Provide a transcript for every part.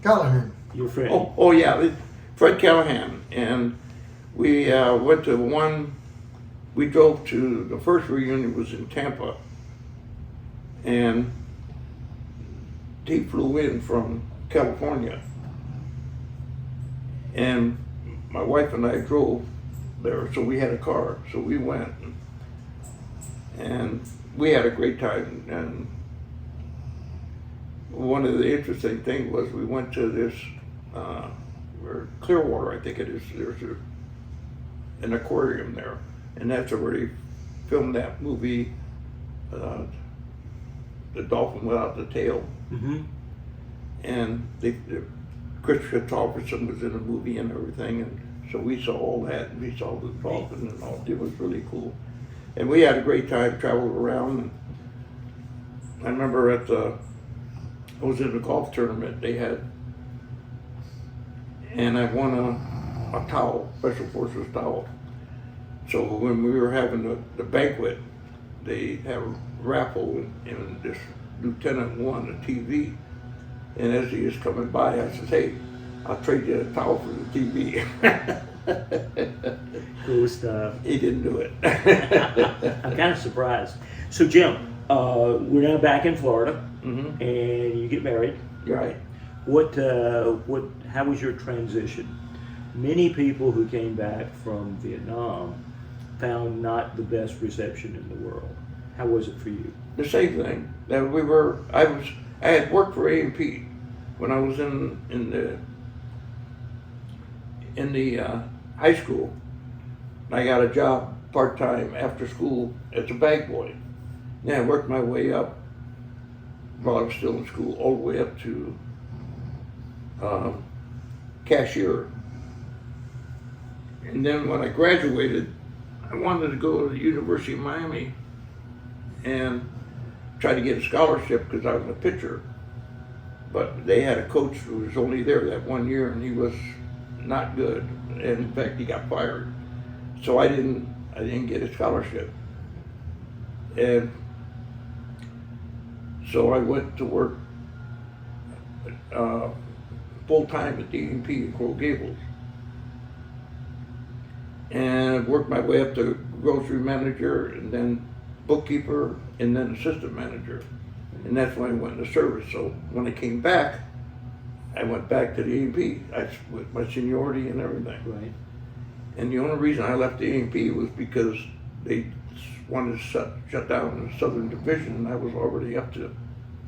Callahan. Your friend. Oh yeah, Fred Callahan. And we went to we drove to, the first reunion was in Tampa. And he flew in from California. And my wife and I drove there, so we had a car, so we went. And we had a great time. And one of the interesting things was we went to this, Clearwater, I think it is, there's an aquarium there. And that's where they filmed that movie, The Dolphin Without the Tail. Mm-hmm. And Christopher Christopherson was in the movie and everything, and so we saw all that, and we saw the dolphin and all. It was really cool. And we had a great time, traveled around. And I remember I was in a golf tournament they had, and I won a towel, Special Forces towel. So when we were having the banquet, they have a raffle, and this lieutenant won a TV. And as he was coming by, I said, "Hey, I'll trade you a towel for the TV." Cool stuff. He didn't do it. I'm kind of surprised. So Jim, we're now back in Florida, Mm-hmm. and you get married. You're right. How was your transition? Many people who came back from Vietnam found not the best reception in the world. How was it for you? The same thing. That I had worked for A&P when I was in the high school. I got a job part-time after school as a bag boy. Then I worked my way up while I was still in school, all the way up to cashier. And then when I graduated, I wanted to go to the University of Miami and try to get a scholarship because I was a pitcher. But they had a coach who was only there that 1 year, and he was not good. And in fact, he got fired. So I didn't get a scholarship. And so I went to work full-time at D&P in Coral Gables. And worked my way up to grocery manager, and then bookkeeper, and then assistant manager. And that's when I went into service. So when I came back, I went back to the A&P with my seniority and everything. Right. And the only reason I left the A&P was because they wanted to shut down the Southern Division, and I was already up to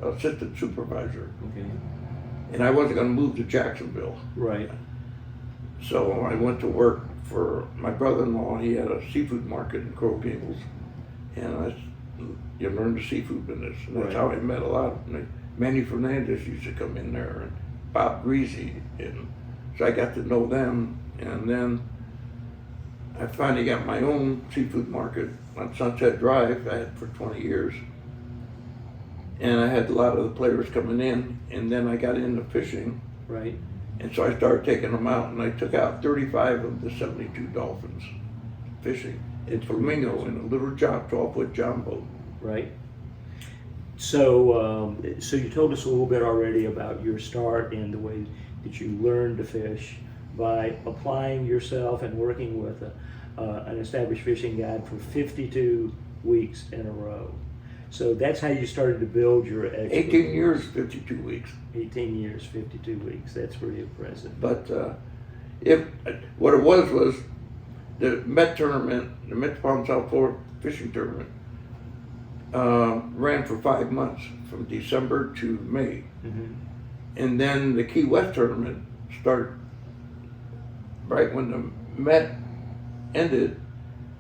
assistant supervisor. Okay. And I wasn't going to move to Jacksonville. Right. So I went to work for my brother-in-law. He had a seafood market in Coral Gables, and you learned the seafood business. And that's Right. how I met a lot of Manny Fernandez used to come in there, and Bob Greasy, and so I got to know them. And then I finally got my own seafood market on Sunset Drive. I had for 20 years, and I had a lot of the players coming in. And then I got into fishing. Right. And so I started taking them out, and I took out 35 of the 72 dolphins fishing in Flamingo in a little 12-foot john boat. Right. So, so you told us a little bit already about your start and the way that you learned to fish by applying yourself and working with an established fishing guide for 52 weeks in a row. So that's how you started to build your expertise. 18 years, 52 weeks. 18 years, 52 weeks. That's pretty impressive. But what it was the Met tournament, the Metropolitan South Florida Fishing Tournament, ran for 5 months, from December to May. Mm-hmm. And then the Key West tournament started right when the Met ended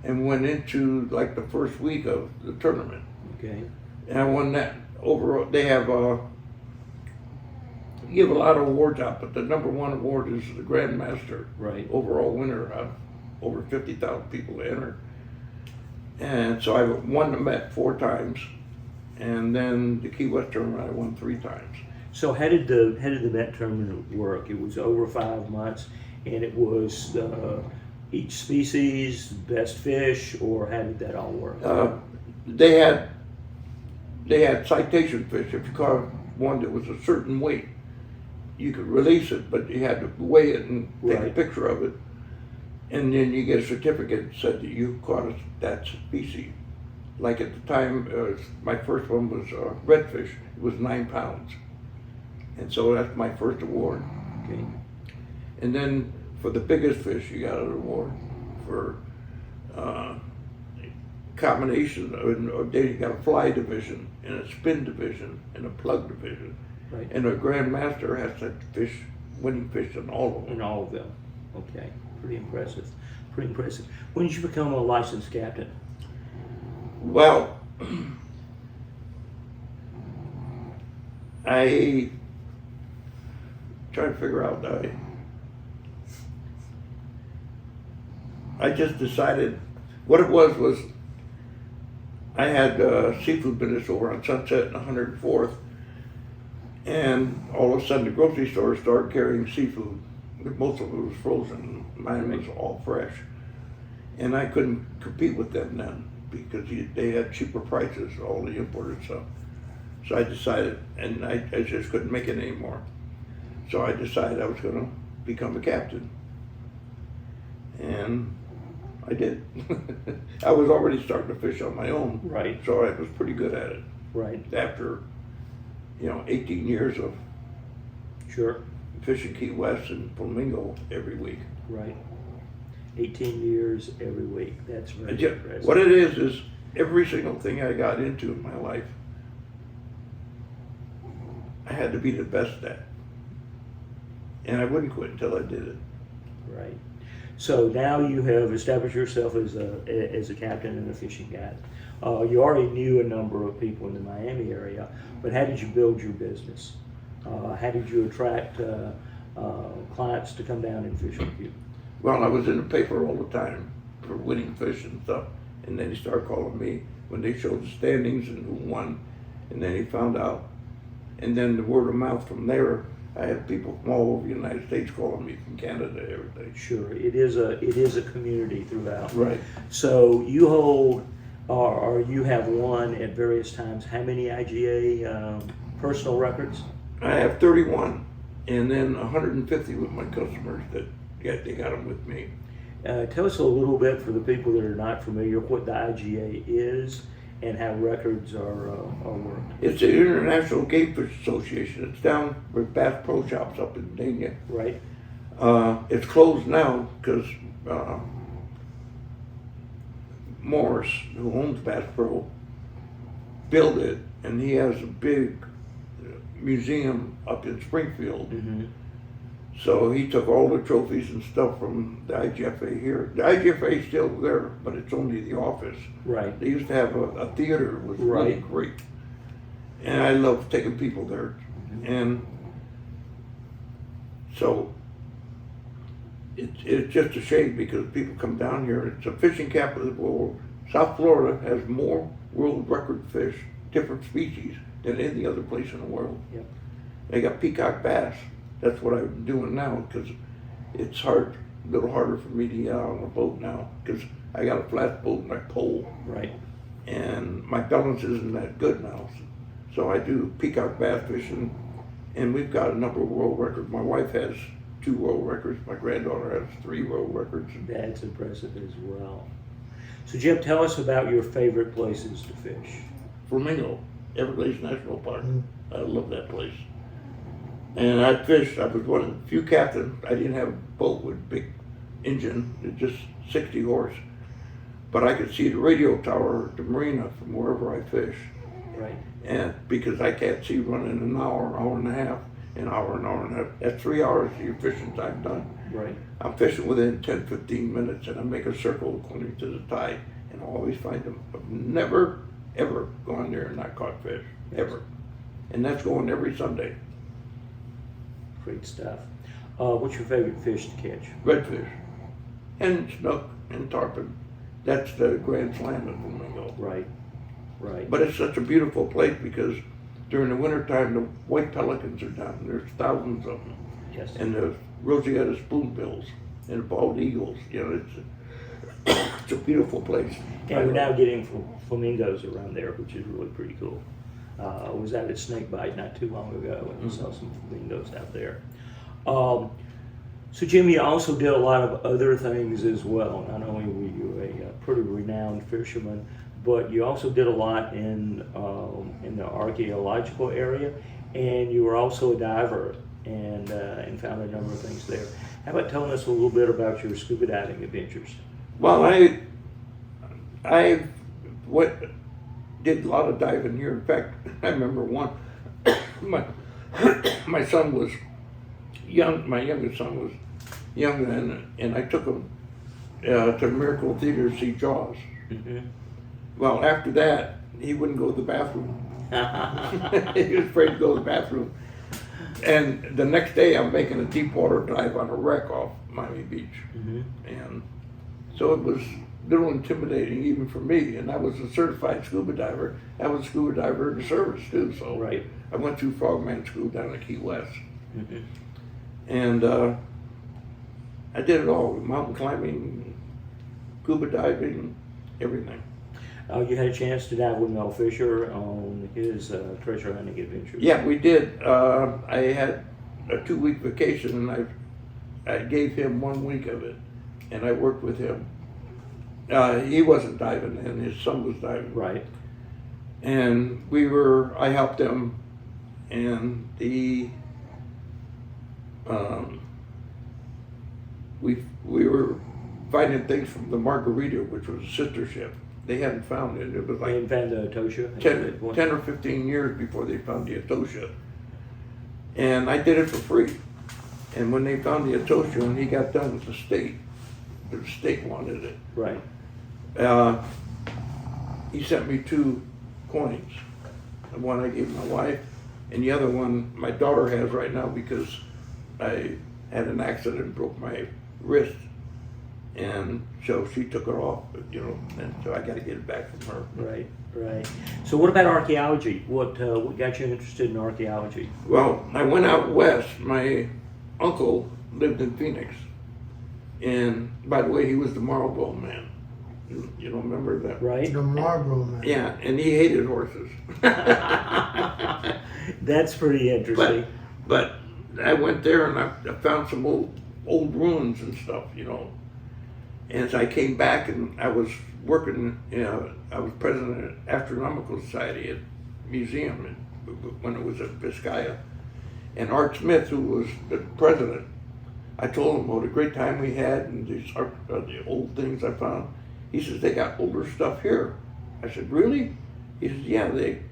and went into like the first week of the tournament. Okay. And I won that overall. They have give a lot of awards out, but the number one award is the Grandmaster. Right. Overall winner out of over 50,000 people enter. And so I won the Met 4 times, and then the Key West tournament I won 3 times. So how did the Met tournament work? It was over 5 months, and it was each species best fish, or how did that all work? They had citation fish. If you caught one that was a certain weight, you could release it, but you had to weigh it and take a Right. picture of it. And then you get a certificate that said that you caught that species. Like at the time, my first one was redfish. It was 9 pounds. And so that's my first award. Okay. And then for the biggest fish, you got an award for combination. Then you got a fly division and a spin division and a plug division. Right. And a grandmaster has to fish, winning fish in all of them. In all of them. Okay. Pretty impressive. Pretty impressive. When did you become a licensed captain? Well, I try to figure out. I just decided what it was I had a seafood business over on Sunset and 104th, and all of a sudden the grocery store started carrying seafood. Most of it was frozen. Mine was all fresh, and I couldn't compete with them then because they had cheaper prices, all the imported stuff. So I decided, and I just couldn't make it anymore. So I decided I was going to become a captain, and I did. I was already starting to fish on my own, Right. so I was pretty good at it. Right. After 18 years of Sure. fishing Key West and Flamingo every week. Right. 18 years every week. That's very impressive. What it is every single thing I got into in my life, I had to be the best at. And I wouldn't quit until I did it. Right. So now you have established yourself as a captain and a fishing guide. You already knew a number of people in the Miami area, but how did you build your business? How did you attract clients to come down and fish with you? Well, I was in the paper all the time for winning fish and stuff, and then he started calling me when they showed the standings and who won, and then he found out. And then the word of mouth from there, I have people from all over the United States calling me, from Canada, everything. Sure, it is a community throughout. Right. So you hold, or you have won at various times. How many IGA personal records? I have 31, and then 150 with my customers that they got them with me. Tell us a little bit, for the people that are not familiar, what the IGA is and how records are worked. It's the International Game Fish Association. It's down with Bass Pro Shops up in Dania. Right. It's closed now because Morris, who owns Bass Pro, built it, and he has a big museum up in Springfield. Mm-hmm. So he took all the trophies and stuff from the IGFA here. The IGFA is still there, but it's only the office. Right. They used to have a theater. It was really Right. great. And I love taking people there. Mm-hmm. And so it's just a shame because people come down here. It's a fishing capital of the world. South Florida has more world record fish, different species, than any other place in the world. Yep. They got peacock bass. That's what I'm doing now because it's a little harder for me to get out on a boat now because I got a flat boat and I pole. Right. And my balance isn't that good now. So I do peacock bass fishing, and we've got a number of world records. My wife has 2 world records. My granddaughter has 3 world records. That's impressive as well. So Jim, tell us about your favorite places to fish. Flamingo, Everglades National Park. I love that place. And I fished. I was one of the few captains. I didn't have a boat with big engine. It just 60 horse. But I could see the radio tower at the marina from wherever I fish. Right. And because I can't see running an hour and a half, an hour and a half. At 3 hours, your fishing time done. Right. I'm fishing within 10, 15 minutes, and I make a circle according to the tide, and I always find them. I've never, ever gone there and not caught fish, ever. And that's going every Sunday. Great stuff. What's your favorite fish to catch? Redfish, and snook, and tarpon. That's the grand slam of Flamingo. Right. Right. But it's such a beautiful place because during the wintertime, the white pelicans are down. There's thousands of them. Yes. And the Rosetta spoonbills and the bald eagles. It's a beautiful place. And we're now getting flamingos around there, which is really pretty cool. Was out at Snakebite not too long ago and saw some flamingos out there. So Jim, you also did a lot of other things as well. Not only were you a pretty renowned fisherman, but you also did a lot in the archaeological area, and you were also a diver and found a number of things there. How about telling us a little bit about your scuba diving adventures? Well, I did a lot of diving here. In fact, I remember one. My son was young. My youngest son was young then, and I took him to the Miracle Theater to see Jaws. Mm-hmm. Well, after that, he wouldn't go to the bathroom. He was afraid to go to the bathroom. And the next day, I'm making a deep water dive on a wreck off Miami Beach. Mm-hmm. And so it was a little intimidating even for me. And I was a certified scuba diver. I was a scuba diver in the service too. So Right. I went through Frogman School down at Key West. Mm-hmm. And I did it all, mountain climbing, scuba diving, everything. You had a chance to dive with Mel Fisher on his treasure hunting adventures. Yeah, we did. I had a 2-week vacation, and I gave him 1 week of it, and I worked with him. He wasn't diving, and his son was diving. Right. And I helped him, and we were finding things from the Margarita, which was a sister ship. They hadn't found it. It was like And found the Tosha. 10 or 15 years before they found the Atosha. And I did it for free. And when they found the Atosha and he got done with the state wanted it. Right. He sent me 2 coins. The one I gave my wife, and the other one my daughter has right now because I had an accident and broke my wrist. And so she took it off, and so I got to get it back from her. Right, right. So what about archaeology? What got you interested in archaeology? Well, I went out west. My uncle lived in Phoenix. And by the way, he was the Marlboro man. You don't remember that? Right. The Marlboro man. Yeah, and he hated horses. That's pretty interesting. But I went there and I found some old ruins and stuff, And so I came back and I was working, I was president of the Astronomical Society at Museum when it was at Vizcaya. And Art Smith, who was the president, I told him what a great time we had and the old things I found. He says, they got older stuff here. I said, really? He says, yeah, they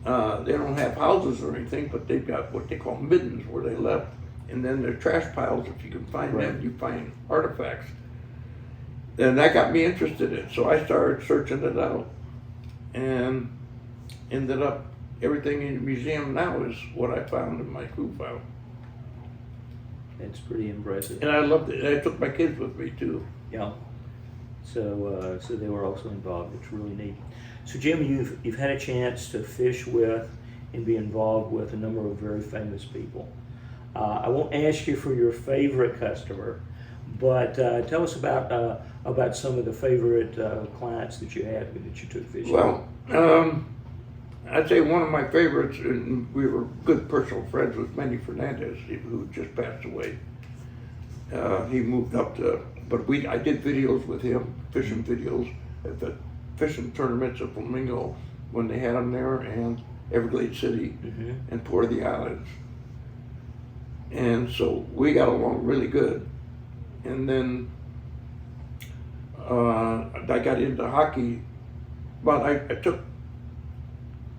don't have houses or anything, but they've got what they call middens where they left. And then their trash piles, if you can find them, you find artifacts. And that got me interested in it. So I started searching it out and ended up, everything in the museum now is what I found in my crew file. That's pretty impressive. And I loved it. I took my kids with me too. Yeah. So they were also involved. It's really neat. So Jim, you've had a chance to fish with and be involved with a number of very famous people. I won't ask you for your favorite customer, but tell us about some of the favorite clients that you had that you took fishing. Well, I'd say one of my favorites, and we were good personal friends, was Manny Fernandez, who just passed away. He moved up to, but I did videos with him, fishing videos at the fishing tournaments of Flamingo when they had them there, and Everglades City and Port of the Islands. And so we got along really good. And then I got into hockey. Well, I took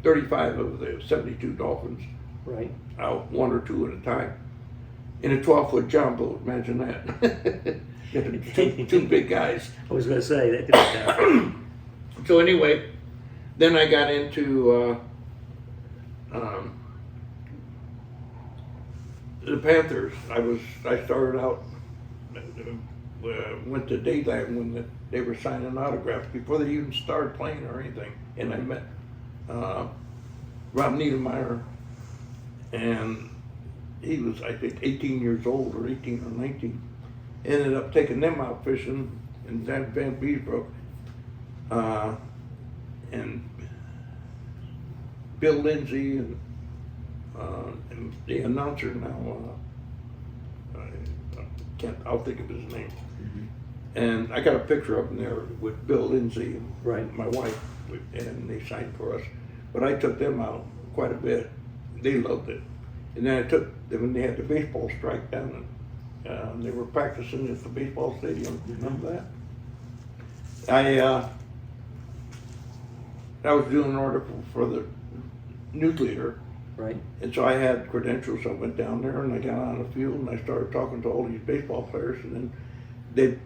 35 of the 72 dolphins Right. out, 1 or 2 at a time, in a 12-foot John boat. Imagine that. two big guys. I was going to say that could be tough. So anyway, then I got into the Panthers. I started out, went to Dayland when they were signing autographs before they even started playing or anything. And I met Rob Niedermeyer, and he was, I think, 18 years old or 18 or 19. Ended up taking them out fishing in Van Beesbrook. And Bill Lindsay and the announcer now. I'll think of his name. Mm-hmm. And I got a picture of him there with Bill Lindsay and Right. my wife, and they signed for us. But I took them out quite a bit. They loved it. And then I took them when they had the baseball strike down, and they were practicing at the baseball stadium. Remember that? I was doing an article for the nuclear. Right. And so I had credentials. I went down there and I got on the field and I started talking to all these baseball players, and then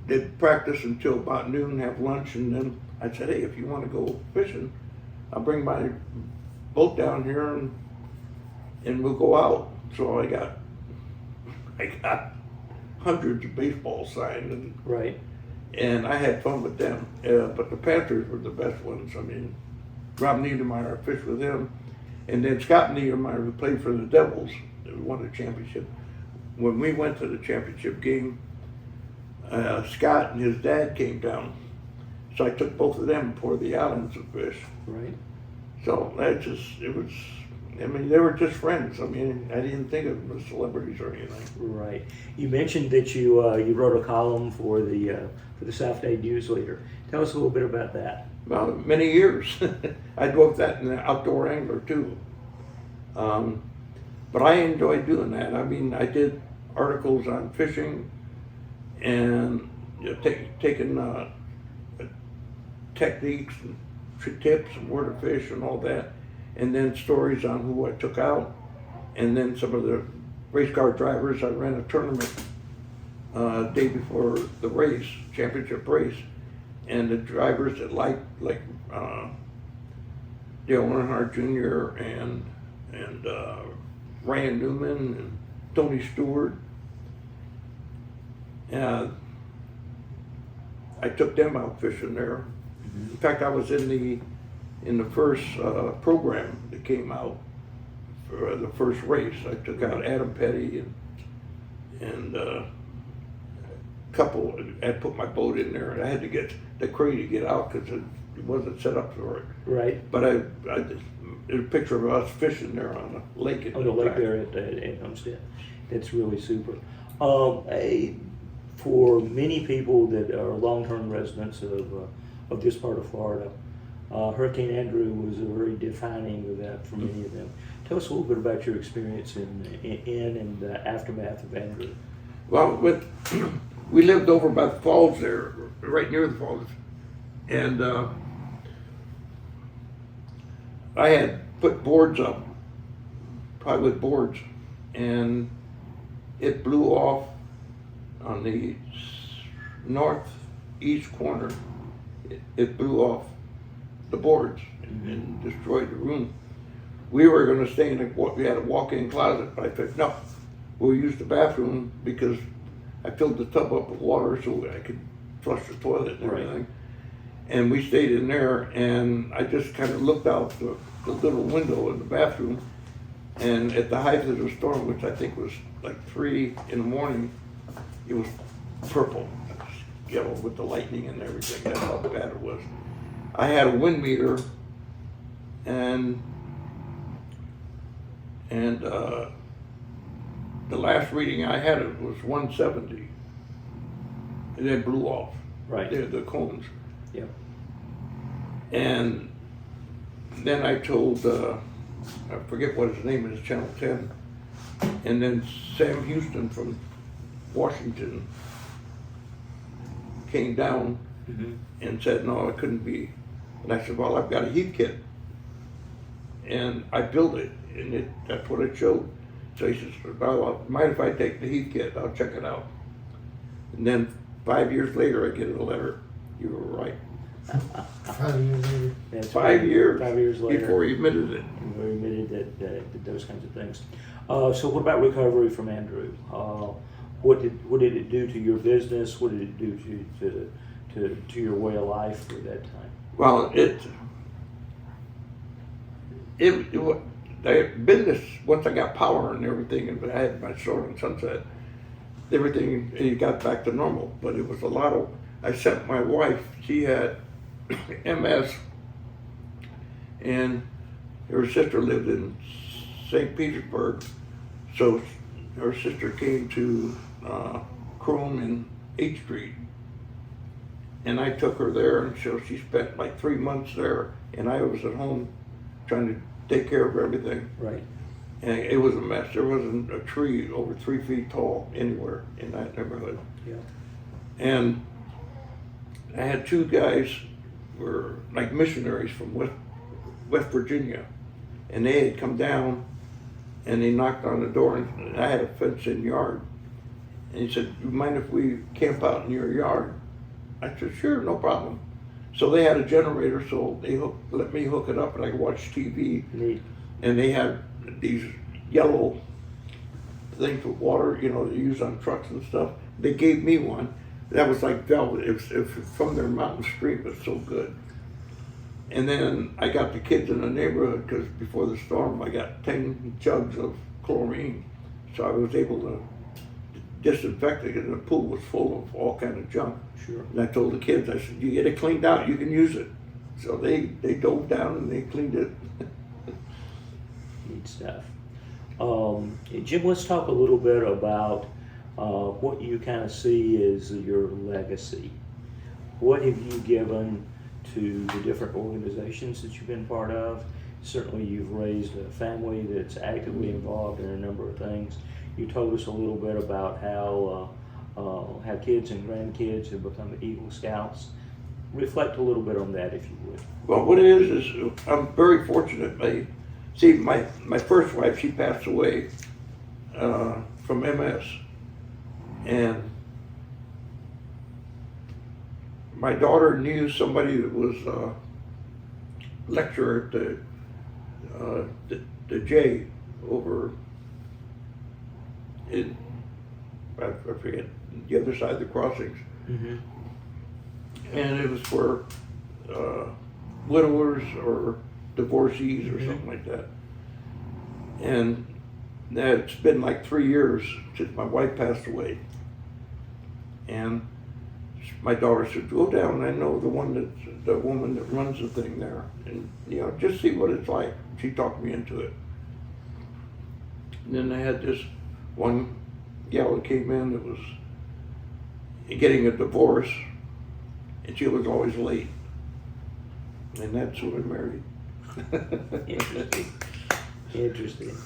they'd practice until about noon, have lunch, and then I said, hey, if you want to go fishing, I'll bring my boat down here and we'll go out. So I got hundreds of baseballs signed, Right. and I had fun with them. But the Panthers were the best ones. I mean, Rob Niedermeyer, I fished with him. And then Scott Niedermeyer, who played for the Devils, who won the championship. When we went to the championship game, Scott and his dad came down. So I took both of them for the islands to fish. Right. So they were just friends. I mean, I didn't think of them as celebrities or anything. Right. You mentioned that you wrote a column for the South Day Newsletter. Tell us a little bit about that. Well, many years. I drove that in the Outdoor Angler too. But I enjoyed doing that. I mean, I did articles on fishing and taking techniques and tips and where to fish and all that. And then stories on who I took out. And then some of the race car drivers. I ran a tournament day before the race, championship race. And the drivers that like Dale Earnhardt Jr. and Ryan Newman and Tony Stewart. I took them out fishing there. Mm-hmm. In fact, I was in the first program that came out for the first race. I took out Adam Petty and couple. I had put my boat in there, and I had to get the crane to get out because it wasn't set up for it. Right. But there's a picture of us fishing there on the lake. On the lake there at Homestead. That's really super. For many people that are long-term residents of this part of Florida, Hurricane Andrew was a very defining event for many of them. Tell us a little bit about your experience in and the aftermath of Andrew. Well, we lived over by the falls there, right near the falls, and I had put boards up, plywood boards, and it blew off on the northeast corner. It blew off the boards and destroyed the room. We were going to stay we had a walk-in closet, but I said, no, we'll use the bathroom because I filled the tub up with water so I could flush the toilet and everything. Right. And we stayed in there, and I just kind of looked out the little window in the bathroom, and at the height of the storm, which I think was like 3 in the morning, it was purple, yellow with the lightning and everything. That's how bad it was. I had a wind meter, and the last reading I had it was 170, and it blew off. Right. The cones. Yeah. And then I told, I forget what his name is, Channel 10, and then Sam Houston from Washington came down and said, no, it couldn't be. And I said, well, I've got a heat kit. And I built it, and that's what it showed. So he says, well, mind if I take the heat kit? I'll check it out. And then 5 years later, I get a letter. You were right. 5 years later. That's 5 years. 5 years later. Before he admitted it. Before he admitted that those kinds of things. So what about recovery from Andrew? What did it do to your business? What did it do to your way of life for that time? Well, the business, once I got power and everything, and I had my store in Sunset, everything, it got back to normal. But it was a lot of, I sent my wife, she had MS, and her sister lived in St. Petersburg, so her sister came to Chrome in 8th Street, and I took her there, and so she spent like 3 months there, and I was at home trying to take care of everything. Right. And it was a mess. There wasn't a tree over 3 feet tall anywhere in that neighborhood. Yeah. And I had 2 guys who were like missionaries from West Virginia, and they had come down and they knocked on the door, and I had a fenced-in yard. And he said, "You mind if we camp out in your yard?" I said, "Sure, no problem." So they had a generator, so they let me hook it up, and I could watch TV. Neat. And they had these yellow things with water, you know, they use on trucks and stuff. They gave me one. That was like velvet. It was from their mountain stream. It was so good. And then I got the kids in the neighborhood, because before the storm I got 10 jugs of chlorine. So I was able to disinfect it, and the pool was full of all kind of junk. Sure. And I told the kids, I said, "You get it cleaned out, you can use it." So they dove down and they cleaned it. Neat stuff. Jim, let's talk a little bit about what you kind of see as your legacy. What have you given to the different organizations that you've been part of? Certainly you've raised a family that's actively involved in a number of things. You told us a little bit about how kids and grandkids have become Eagle Scouts. Reflect a little bit on that, if you would. Well, what it is I'm very fortunate. My first wife, she passed away from MS, and my daughter knew somebody that was a lecturer at the J over in, I forget, the other side of the crossings. Mm-hmm. And it was for widowers or divorcees or Mm-hmm. something like that. And it's been like 3 years since my wife passed away. And my daughter said, "Go down. I know the woman that runs the thing there, and just see what it's like." She talked me into it. And then I had this one gal that came in that was getting a divorce, and she was always late. And that's who I married. Interesting. Interesting.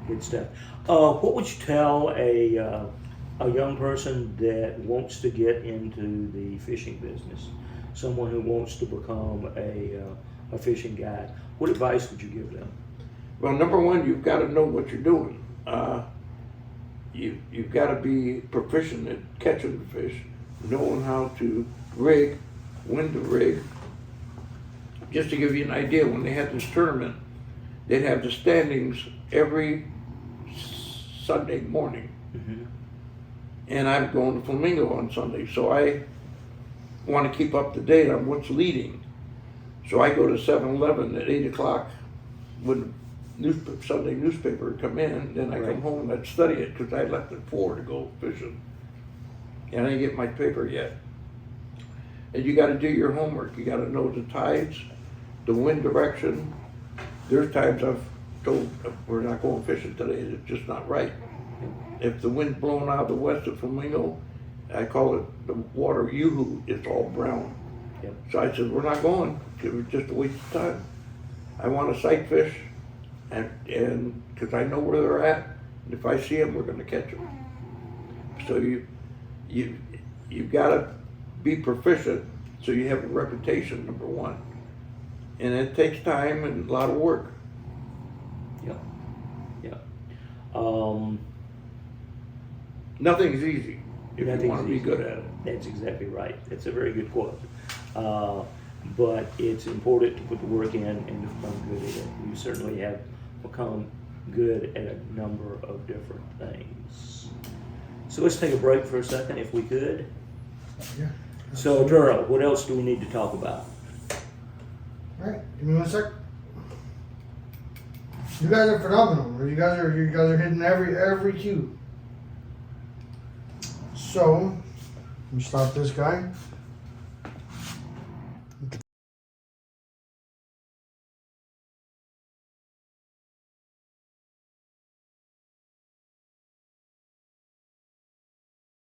Good stuff. What would you tell a young person that wants to get into the fishing business? Someone who wants to become a fishing guide. What advice would you give them? Well, number one, you've got to know what you're doing. You've got to be proficient at catching the fish, knowing how to rig, when to rig. Just to give you an idea, when they had this tournament, they'd have the standings every Sunday morning. Mm-hmm. And I'm going to Flamingo on Sunday, so I want to keep up to date on what's leading. So I go to 7-Eleven at 8 o'clock when the Sunday newspaper would come in, then I come home and I'd study it, because I left at 4 to go fishing. And I didn't get my paper yet. And you got to do your homework. You got to know the tides, the wind direction. There's times I've told, "We're not going fishing today, it's just not right." If the wind's blowing out of the west of Flamingo, I call it the water yoo-hoo, it's all brown. Yep. So I said, "We're not going, it was just a waste of time. I want to sight fish, and because I know where they're at, and if I see them, we're going to catch them." So you've got to be proficient, so you have a reputation, number one. And it takes time and a lot of work. Yep. Yep. Nothing's easy if you want to be easy. good at it. That's exactly right. That's a very good quote. But it's important to put the work in and to become good at it. You certainly have become good at a number of different things. So let's take a break for a second, if we could. Yeah. So, Durrell, what else do we need to talk about? All right, give me 1 sec. You guys are phenomenal. You guys are hitting every cue. So, let me stop this guy.